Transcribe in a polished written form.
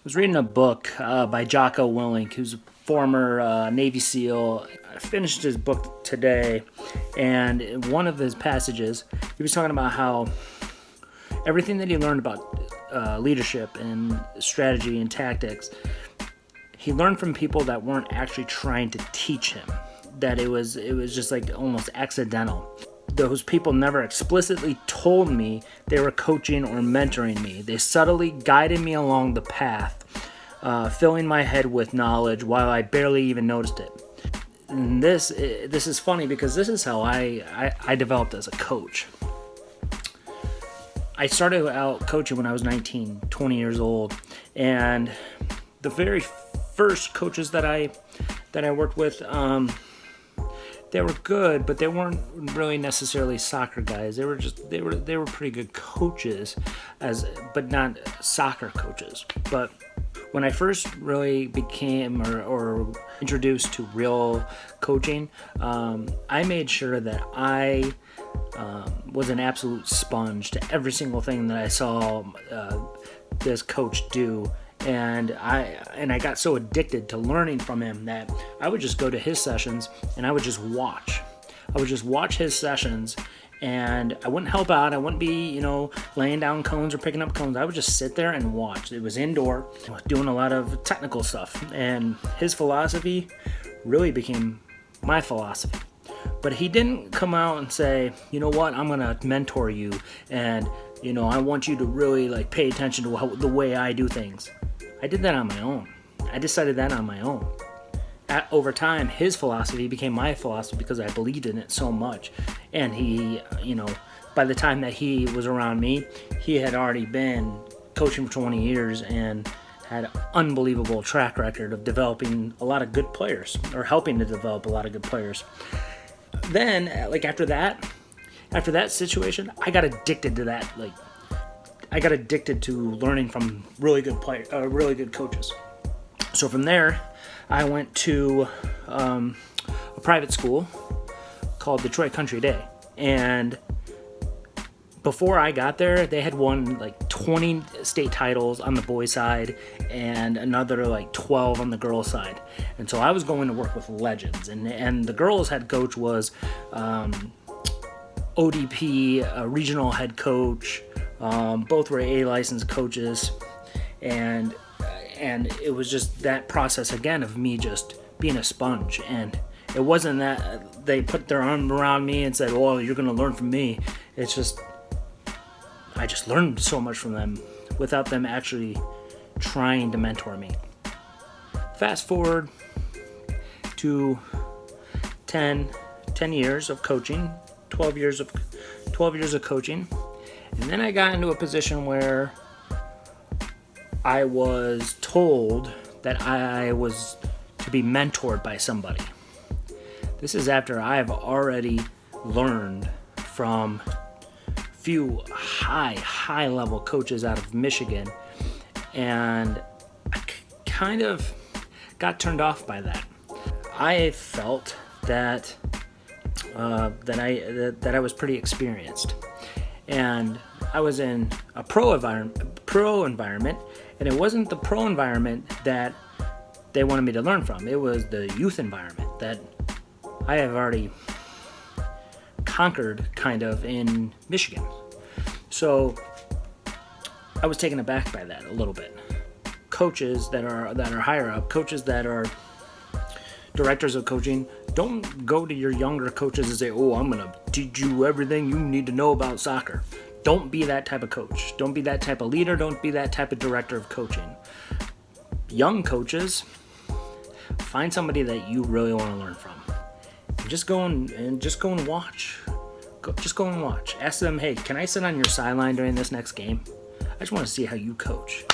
I was reading a book by Jocko Willink, who's a former Navy SEAL. I finished his book today, and in one of his passages, he was talking about how everything that he learned about leadership and strategy and tactics, he learned from people that weren't actually trying to teach him. That it was just like almost accidental. Those people never explicitly told me they were coaching or mentoring me. They subtly guided me along the path, filling my head with knowledge while I barely even noticed it. And this is funny because this is how I developed as a coach. I started out coaching when I was 19, 20 years old, and the very first coaches that I worked with, they were good, but they weren't really necessarily soccer guys. They were pretty good coaches, but not soccer coaches. But when I first really became or introduced to real coaching, I made sure that I was an absolute sponge to every single thing that I saw this coach do. And I got so addicted to learning from him that I would just go to his sessions and I would just watch. I would just watch his sessions, and I wouldn't help out. I wouldn't be, laying down cones or picking up cones. I would just sit there and watch. It was indoor, doing a lot of technical stuff, and his philosophy really became my philosophy. But he didn't come out and say, you know what, I'm gonna mentor you, and I want you to really pay attention to the way I do things. I did that on my own. I decided that on my own. Over time, his philosophy became my philosophy because I believed in it so much. And he, by the time that he was around me, he had already been coaching for 20 years and had an unbelievable track record of developing a lot of good players, or helping to develop a lot of good players. Then, after that situation, I got addicted to that. I got addicted to learning from really good really good coaches. So from there, I went to a private school called Detroit Country Day, and before I got there, they had won 20 state titles on the boys' side and another 12 on the girls' side. And so I was going to work with legends, and the girls' head coach was ODP, a regional head coach. Both were A licensed coaches, and it was just that process again of me just being a sponge. And it wasn't that they put their arm around me and said, "Oh, you're going to learn from me." It's just I just learned so much from them without them actually trying to mentor me. Fast forward to 10 years of coaching, 12 years of coaching. And then I got into a position where I was told that I was to be mentored by somebody. This is after I've already learned from few high level coaches out of Michigan, and I kind of got turned off by that. I felt that I was pretty experienced, and I was in a pro environment, and it wasn't the pro environment that they wanted me to learn from. It was the youth environment that I have already conquered kind of in Michigan. So I was taken aback by that a little bit. Coaches that are higher up, coaches that are directors of coaching, don't go to your younger coaches and say, "Oh, I'm going to teach you everything you need to know about soccer." Don't be that type of coach. Don't be that type of leader. Don't be that type of director of coaching. Young coaches, find somebody that you really want to learn from. Just go and watch. Just go and watch. Ask them, "Hey, can I sit on your sideline during this next game? I just want to see how you coach."